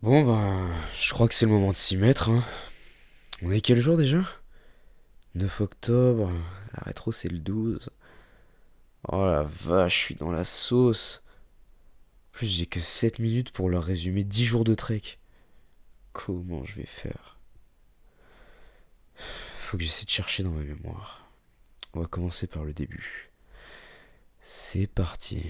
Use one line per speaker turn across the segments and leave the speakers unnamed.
Bon ben, je crois que c'est le moment de s'y mettre, hein. On est quel jour déjà? 9 octobre, la rétro c'est le 12. Oh la vache, je suis dans la sauce. En plus j'ai que 7 minutes pour leur résumer 10 jours de trek. Comment je vais faire? Faut que j'essaie de chercher dans ma mémoire. On va commencer par le début. C'est parti.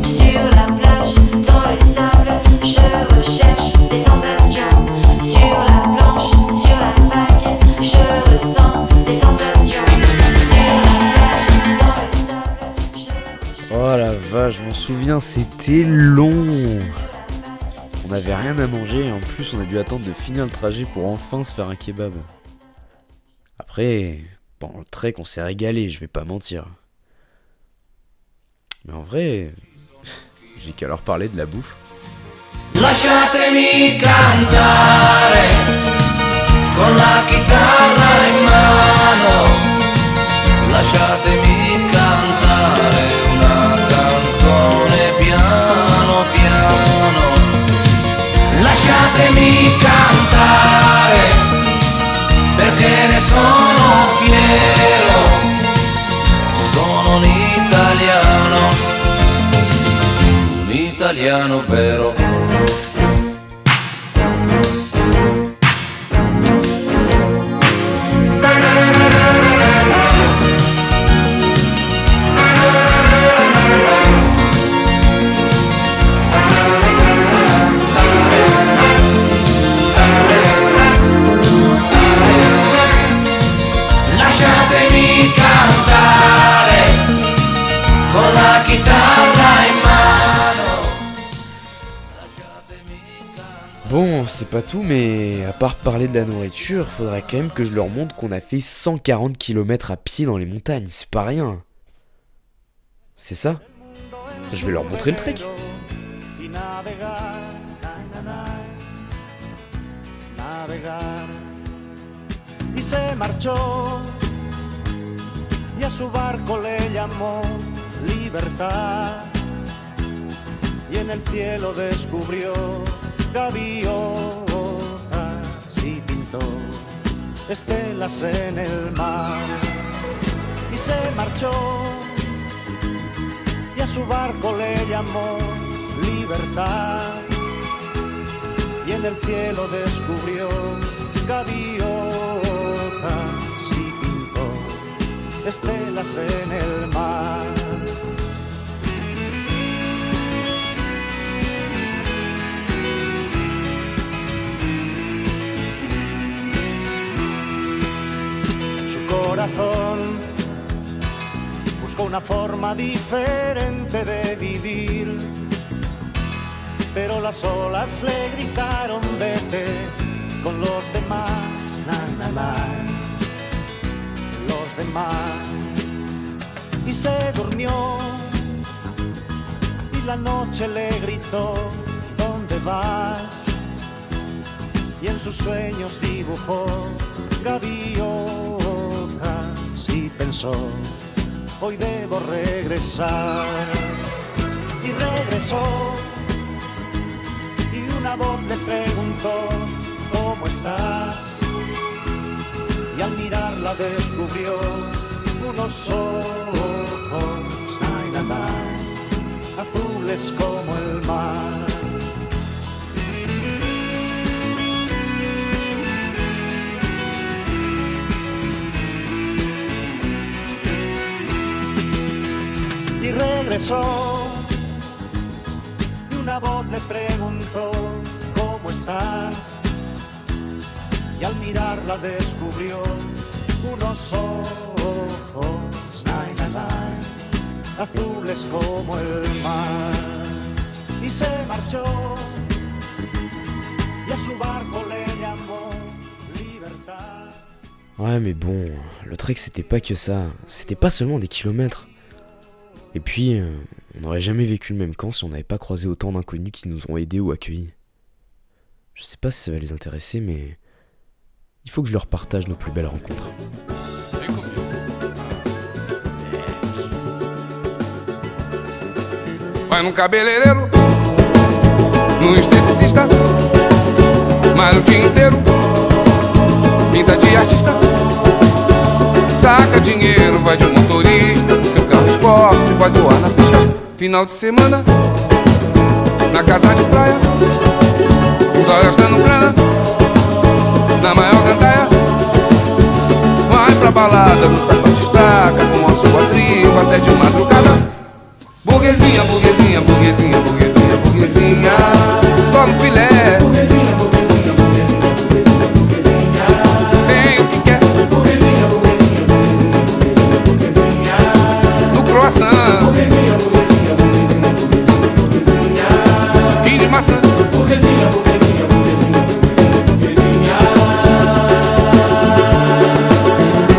Sur la plage, dans le sable, je recherche des sensations. Sur la planche, sur la vague, je ressens des sensations. Sur la plage, dans le sable, je recherche.
Oh la vache, je m'en souviens, c'était long. On n'avait rien à manger et en plus on a dû attendre de finir le trajet pour enfin se faire un kebab. Après, pendant le trek on s'est régalé, je vais pas mentir. Mais en vrai, j'ai qu'à leur parler de la bouffe.
Lasciatemi cantare con la chitarra in mano, lasciatemi cantare una canzone piano piano, lasciatemi cantare perché ne sono fiero, sono un italiano vero. Lasciatemi cantare con la chitarra in mano.
Bon, c'est pas tout, mais à part parler de la nourriture, faudrait quand même que je leur montre qu'on a fait 140 km à pied dans les montagnes, c'est pas rien. C'est ça? Je vais leur montrer le trek.
Y navegar, navegar. Y se marchó y a su barco le llamó libertad y en el cielo descubrió gaviotas y pintó estelas en el mar y se marchó y a su barco le llamó libertad y en el cielo descubrió gaviotas y pintó estelas en el mar. Su corazón buscó una forma diferente de vivir, pero las olas le gritaron vete con los demás, na, na, na, los demás. Y se durmió y la noche le gritó ¿dónde vas? Y en sus sueños dibujó gaviotas y pensó hoy debo regresar. Y regresó y una voz le preguntó ¿cómo estás? Y al mirarla descubrió unos ojos ay, na, na, azules como el mar. Y regresó y una voz le preguntó ¿cómo estás? Y al mirarla descubrió unos ojos, nay, nay, nay, azules como el mar. Y se marchó y a su barco le llamó Libertad.
Ouais, mais bon, le trek c'était pas que ça. C'était pas seulement des kilomètres. Et puis, on n'aurait jamais vécu le même camp si on n'avait pas croisé autant d'inconnus qui nous ont aidés ou accueillis. Je sais pas si ça va les intéresser, mais il faut que je leur partage nos plus belles rencontres.
Vai num cabeleireiro, num esteticista, malha o dia inteiro, pinta de artista, saca dinheiro, vai de motorista, do seu carro esporte, vai zoar na pista. Final de semana, na casa de praia, só gastando grana, na maior gandaia. Vai pra balada, no saco de estaca, com a sua tribo até de madrugada. Burguesinha, burguesinha, burguesinha, burguesinha, burguesinha, só no filé. Burguesinha, burguesinha, burguesinha, burguesinha, burguesinha, tem o que quer. Burguesinha, burguesinha, burguesinha, burguesinha, burguesinha, no croissant. Burguesinha, burguesinha, burguesinha, burguesinha, burguesinha, suquinho de maçã. Burguesinha, burguesinha, burguesinha, burguesinha, burguesinha.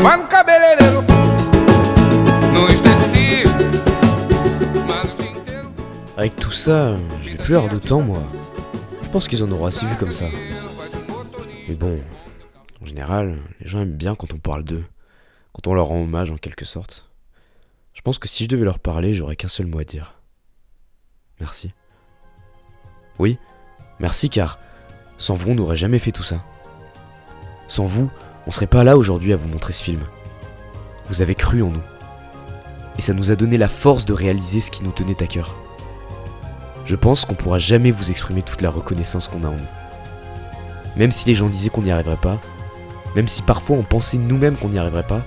Vai no cabeleireiro, no esteticista.
Avec tout ça, j'ai plus l'air de temps, moi. Je pense qu'ils en auront assez vu comme ça. Mais bon, en général, les gens aiment bien quand on parle d'eux, quand on leur rend hommage en quelque sorte. Je pense que si je devais leur parler, j'aurais qu'un seul mot à dire. Merci. Oui, merci car sans vous, on n'aurait jamais fait tout ça. Sans vous, on serait pas là aujourd'hui à vous montrer ce film. Vous avez cru en nous. Et ça nous a donné la force de réaliser ce qui nous tenait à cœur. Je pense qu'on pourra jamais vous exprimer toute la reconnaissance qu'on a en nous. Même si les gens disaient qu'on n'y arriverait pas, même si parfois on pensait nous-mêmes qu'on n'y arriverait pas,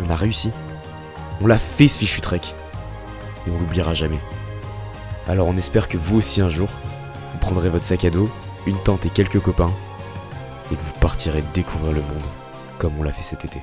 on a réussi. On l'a fait ce fichu trek. Et on l'oubliera jamais. Alors on espère que vous aussi un jour, vous prendrez votre sac à dos, une tente et quelques copains, et que vous partirez découvrir le monde, comme on l'a fait cet été.